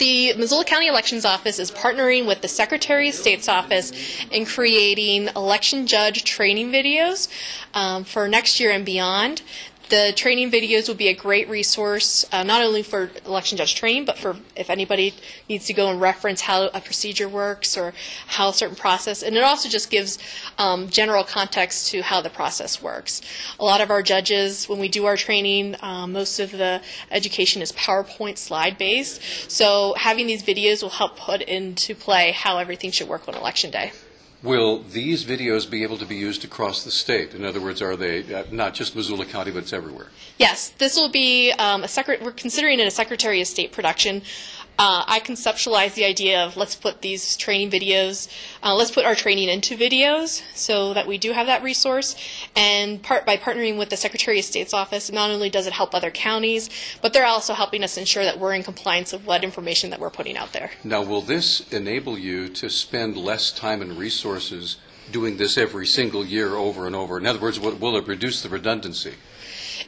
The Missoula County Elections Office is partnering with the Secretary of State's office in creating election judge training videos for next year and beyond. The training videos will be a great resource, not only for election judge training, but for if anybody needs to go and reference how a procedure works or how a certain process, and it also just gives general context to how the process works. A lot of our judges, when we do our training, most of the education is PowerPoint slide based, so having these videos will help put into play how everything should work on Election Day. Will these videos be able to be used across the state? In other words, are they not just Missoula County, but it's everywhere? Yes, this will be we're considering it a Secretary of State production. I conceptualized the idea of let's put these training videos, let's put our training into videos so that we do have that resource. And by partnering with the Secretary of State's office, not only does it help other counties, but they're also helping us ensure that we're in compliance with what information that we're putting out there. Now, will this enable you to spend less time and resources doing this every single year over and over? In other words, will it reduce the redundancy?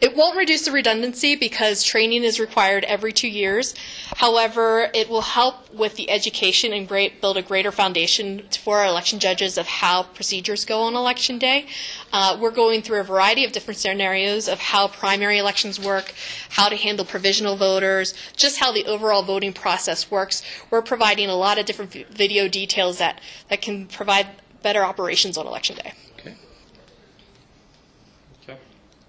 It won't reduce the redundancy because training is required every 2 years. However, it will help with the education and build a greater foundation for our election judges of how procedures go on Election Day. We're going through a variety of different scenarios of how primary elections work, how to handle provisional voters, just how the overall voting process works. We're providing a lot of different video details that can provide better operations on Election Day.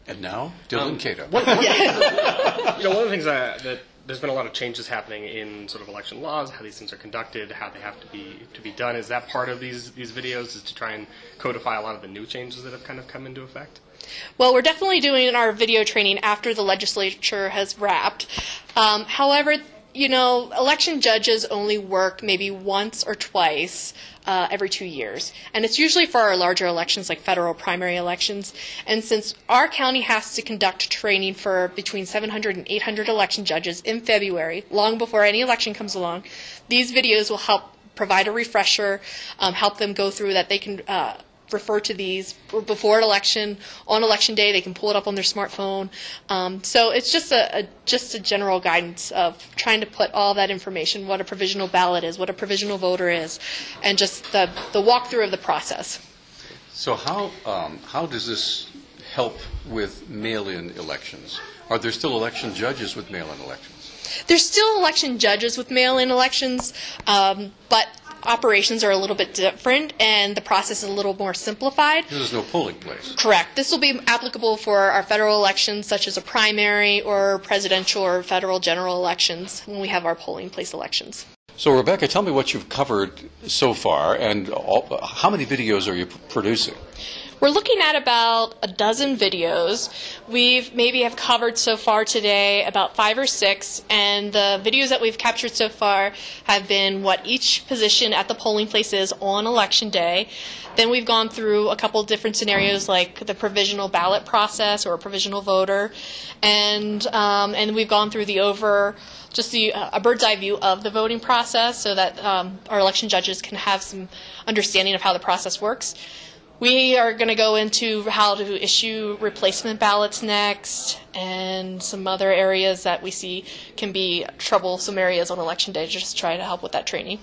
And now, Dylan Cato. One of the things that there's been a lot of changes happening in sort of election laws, how these things are conducted, how they have to be done. Is that part of these videos, is to try and codify a lot of the new changes that have kind of come into effect? Well, we're definitely doing our video training after the legislature has wrapped. However, election judges only work maybe once or twice every 2 years. And it's usually for our larger elections like federal primary elections. And since our county has to conduct training for between 700 and 800 election judges in February, long before any election comes along, these videos will help provide a refresher, help them go through that they can refer to these before an election, on Election Day. They can pull it up on their smartphone. So it's just a general guidance of trying to put all that information, what a provisional ballot is, what a provisional voter is, and just the walkthrough of the process. So how does this help with mail-in elections? Are there still election judges with mail-in elections? There's still election judges with mail-in elections, but operations are a little bit different and the process is a little more simplified. There's no polling place. Correct. This will be applicable for our federal elections such as a primary or presidential or federal general elections when we have our polling place elections. So Rebecca, tell me what you've covered so far and how many videos are you producing? We're looking at about a dozen videos. We've maybe have covered so far today about 5 or 6, and the videos that we've captured so far have been what each position at the polling place is on Election Day. Then we've gone through a couple different scenarios like the provisional ballot process or a provisional voter, and we've gone through a bird's eye view of the voting process so that our election judges can have some understanding of how the process works. We are going to go into how to issue replacement ballots next and some other areas that we see can be troublesome areas on Election Day, just to try to help with that training.